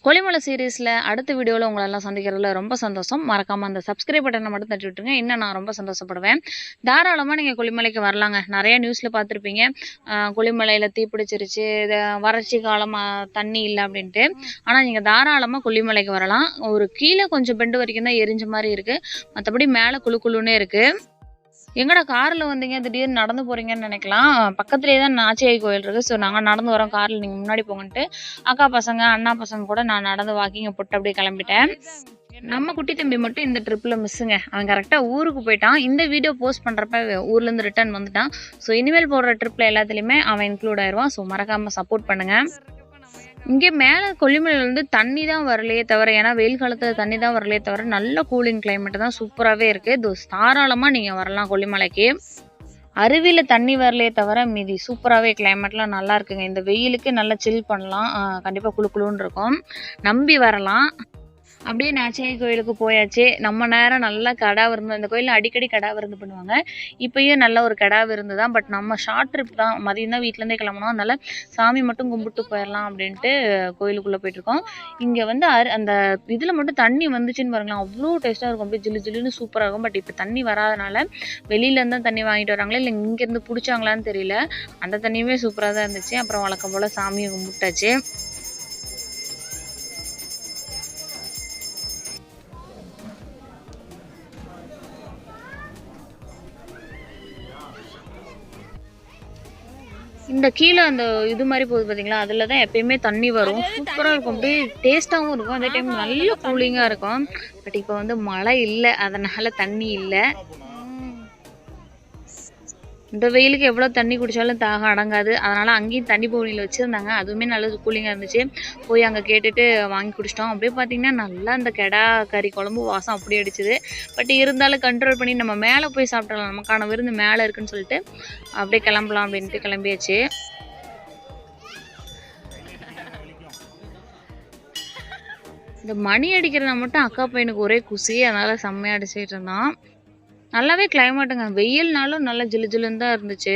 கொல்லிமலை சீரீஸில் அடுத்த வீடியோவில் உங்களெல்லாம் சந்திக்கிறதுல ரொம்ப சந்தோஷம். மறக்காமல் அந்த சப்ஸ்கிரைப் பட்டனை மட்டும் தட்டி விட்டுருங்க. இன்னும் நான் ரொம்ப சந்தோஷப்படுவேன். தாராளமாக நீங்கள் கொல்லிமலைக்கு வரலாங்க. நிறையா நியூஸில் பார்த்துருப்பீங்க, கொல்லிமலையில் தீப்பிடிச்சிருச்சு, வறட்சி காலம், தண்ணி இல்லை அப்படின்ட்டு. ஆனால் நீங்கள் தாராளமாக கொல்லிமலைக்கு வரலாம். ஒரு கீழே கொஞ்சம் பெண்டு வரைக்கும் தான் எரிஞ்ச மாதிரி இருக்குது, மற்றபடி மேலே குழு குழுன்னே இருக்குது. எங்கடா காரில் வந்தீங்க, திடீர்னு நடந்து போகிறீங்கன்னு நினைக்கலாம். பக்கத்துலேயே தான் நாச்சியாய் கோயில் இருக்குது. ஸோ நாங்கள் நடந்து வரோம், காரில் நீங்கள் முன்னாடி போங்கன்ட்டு அக்கா பசங்க அண்ணா பசங்க கூட நான் நடந்து வாக்கிங்க போட்டு அப்படியே கிளம்பிட்டேன். நம்ம குட்டி தம்பி மட்டும் இந்த ட்ரிப்பில் மிஸ்ஸுங்க. அவன் கரெக்டாக ஊருக்கு போயிட்டான். இந்த வீடியோ போஸ்ட் பண்ணுறப்ப ஊர்லேருந்து ரிட்டர்ன் வந்துட்டான். ஸோ இனிமேல் போடுற ட்ரிப்பில் எல்லாத்துலேயுமே அவன் இன்க்ளூட் ஆயிடுவான். ஸோ மறக்காமல் சப்போர்ட் பண்ணுங்கள். இங்கே மேலே கொல்லிமலையிலேருந்து தண்ணி தான் வரலையே தவிர, ஏன்னா வெயில் காலத்தில் தண்ணி தான் வரலையே தவிர நல்ல கூலிங் கிளைமேட்டு தான், சூப்பராகவே இருக்குது. இது தாராளமாக நீங்கள் வரலாம் கொல்லிமலைக்கு. அருவியில் தண்ணி வரலையே தவிர மீதி சூப்பராகவே கிளைமேட்லாம் நல்லா இருக்குங்க. இந்த வெயிலுக்கு நல்லா சில் பண்ணலாம். கண்டிப்பாக குளு குளுன்னு இருக்கும். நம்பி வரலாம். அப்படியே நாச்சியாய் கோயிலுக்கு போயாச்சு. நம்ம நேரம் நல்லா கடா விருந்து, இந்த கோயிலில் அடிக்கடி கடா விருந்து பண்ணுவாங்க. இப்போயும் நல்ல ஒரு கடா விருந்து தான். பட் நம்ம ஷார்ட் ட்ரிப் தான், மதியம் தான் வீட்டிலேருந்தே கிளம்பணும். அதனால் சாமி மட்டும் கும்பிட்டு போயிடலாம் அப்படின்ட்டு கோயிலுக்குள்ளே போயிட்டுருக்கோம். இங்கே வந்து அந்த இதில் மட்டும் தண்ணி வந்துச்சுன்னு பாருங்களேன், அவ்வளோ டேஸ்ட்டாக இருக்கும். அப்படியே ஜில்லு ஜில்லுன்னு சூப்பராக இருக்கும். பட் இப்போ தண்ணி வராதனால வெளியிலேருந்து தான் தண்ணி வாங்கிட்டு வராங்களே, இல்லை இங்கேருந்து பிடிச்சாங்களான்னு தெரியல. அந்த தண்ணியுமே சூப்பராக தான் இருந்துச்சு. அப்புறம் வழக்கம் போல் சாமியை கும்பிட்டாச்சு. இந்த கீழே அந்த இது மாதிரி போகுது பார்த்தீங்களா, அதில் தான் எப்பயுமே தண்ணி வரும். சூப்பராக இருக்கும். அப்படியே டேஸ்ட்டாகவும் இருக்கும், அதே டைம் நல்ல கூலிங்காக இருக்கும். பட் இப்போ வந்து மழை இல்லை, அதனால் தண்ணி இல்லை. இந்த வெயிலுக்கு எவ்வளோ தண்ணி குடித்தாலும் தாகம் அடங்காது. அதனால் அங்கேயும் தண்ணி பவுனியில் வச்சுருந்தாங்க, அதுவுமே நல்ல கூலிங்காக இருந்துச்சு. போய் அங்கே கேட்டுட்டு வாங்கி குடிச்சிட்டோம். அப்படியே பார்த்திங்கன்னா நல்லா அந்த கெடா கறி குழம்பு வாசம் அப்படியே அடிச்சுது. பட் இருந்தாலும் கண்ட்ரோல் பண்ணி நம்ம மேலே போய் சாப்பிடலாம், நமக்கான விருந்து மேலே இருக்குன்னு சொல்லிட்டு அப்படியே கிளம்பலாம் அப்படின்ட்டு கிளம்பியாச்சு. இந்த மணி அடிக்கிறத மட்டும் அக்கா பையனுக்கு ஒரே குசி, அதனால் செம்மையாக அடிச்சுட்டு இருந்தான். நல்லாவே கிளைமேட்டுங்க, வெயில்னாலும் நல்லா ஜிலு ஜிலுன்னு தான் இருந்துச்சு.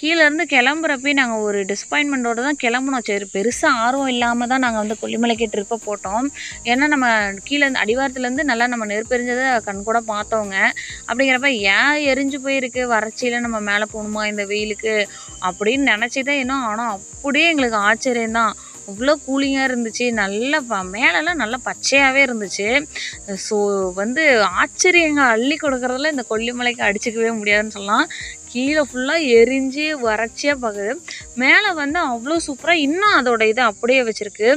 கீழேருந்து கிளம்புறப்பே நாங்கள் ஒரு டிசப்பாயின்மெண்ட்டோடு தான் கிளம்புனோம். சரி, பெருசாக ஆர்வம் இல்லாமல் தான் நாங்கள் வந்து கொல்லிமலைக்கு ட்ரிப்பை போட்டோம். ஏன்னா நம்ம கீழே அடிவாரத்துலேருந்து நல்லா நம்ம நெருப்பெரிஞ்சதை கண் கூட பார்த்தோங்க. அப்படிங்கிறப்ப ஏன் எரிஞ்சு போயிருக்கு, வறட்சியில் நம்ம மேலே போகணுமா இந்த வெயிலுக்கு அப்படின்னு நினச்சி தான் இன்னும். ஆனால் அப்படியே எங்களுக்கு ஆச்சரியம்தான், அவ்வளோ கூலிங்காக இருந்துச்சு. நல்ல மேலெல்லாம் நல்லா பச்சையாகவே இருந்துச்சு. ஸோ வந்து ஆச்சரியங்க அள்ளி கொடுக்குறதுல இந்த கொல்லிமலைக்கு அடிச்சுக்கவே முடியாதுன்னு சொல்லலாம். கீழே ஃபுல்லாக எரிஞ்சு வறட்சியாக பார்க்குது, மேலே வந்து அவ்வளோ சூப்பராக இன்னும் அதோட இதை அப்படியே வச்சுருக்கு.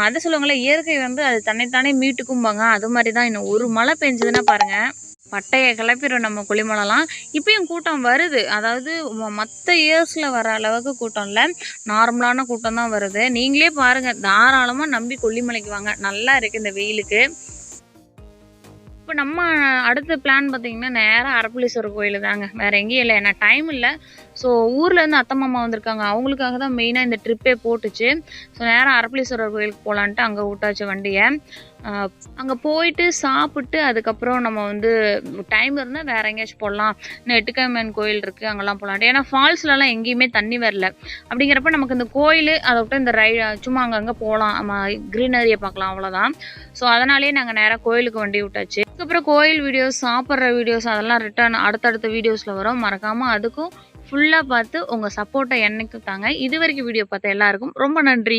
அதை சொல்லுவாங்களே, இயற்கை வந்து அது தன்னைத்தானே மீட்டுக்கும்பாங்க. அது மாதிரி தான். இன்னும் ஒரு மழை பெஞ்சதுன்னா பாருங்கள், பட்டையை கிளப்பிடும் நம்ம கொல்லிமலைலாம். இப்பயும் கூட்டம் வருது, அதாவது மற்ற இயர்ஸில் வர அளவுக்கு கூட்டம் இல்லை, நார்மலான கூட்டம் தான் வருது. நீங்களே பாருங்கள், தாராளமாக நம்பி கொல்லிமலைக்கு வாங்க, நல்லா இருக்குது இந்த வெயிலுக்கு. இப்போ நம்ம அடுத்த பிளான் பார்த்திங்கன்னா நேராக அரப்புளீஸ்வரர் கோயில் தாங்க, வேறு எங்கேயும் இல்லை. ஏன்னா டைம் இல்லை. ஸோ ஊர்லேருந்து அத்தை மாமா வந்திருக்காங்க, அவங்களுக்காக தான் மெயினாக இந்த ட்ரிப்பே போட்டுச்சு. ஸோ நேராக அரப்புளீஸ்வரர் கோயிலுக்கு போகலான்ட்டு அங்கே விட்டாச்சு வண்டியை. அங்கே போயிட்டு சாப்பிட்டு அதுக்கப்புறம் நம்ம வந்து டைம் இருந்தால் வேறு எங்கேயாச்சும் போடலாம். இன்னும் எட்டுக்காயம்மன் கோயில் இருக்குது, அங்கெல்லாம் போகலான்ட்டு. ஏன்னா ஃபால்ஸ்லலாம் எங்கேயுமே தண்ணி வரல. அப்படிங்கிறப்ப நமக்கு இந்த கோயில் அதை விட்டு இந்த சும்மா அங்கங்கே போகலாம், நம்ம க்ரீனரியை பார்க்கலாம், அவ்வளோதான். ஸோ அதனாலேயே நாங்கள் நேராக கோயிலுக்கு வண்டி விட்டாச்சு. அதுக்கப்புறம் கோயில் வீடியோஸ், சாப்பிட்ற வீடியோஸ் அதெல்லாம் ரிட்டர்ன் அடுத்தடுத்த வீடியோஸில் வரும். மறக்காமல் அதுக்கும் ஃபுல்லாக பார்த்து உங்கள் சப்போர்ட்டை என்னைக்கும் தாங்க. இது வரைக்கும் வீடியோ பார்த்த எல்லாருக்கும் ரொம்ப நன்றி.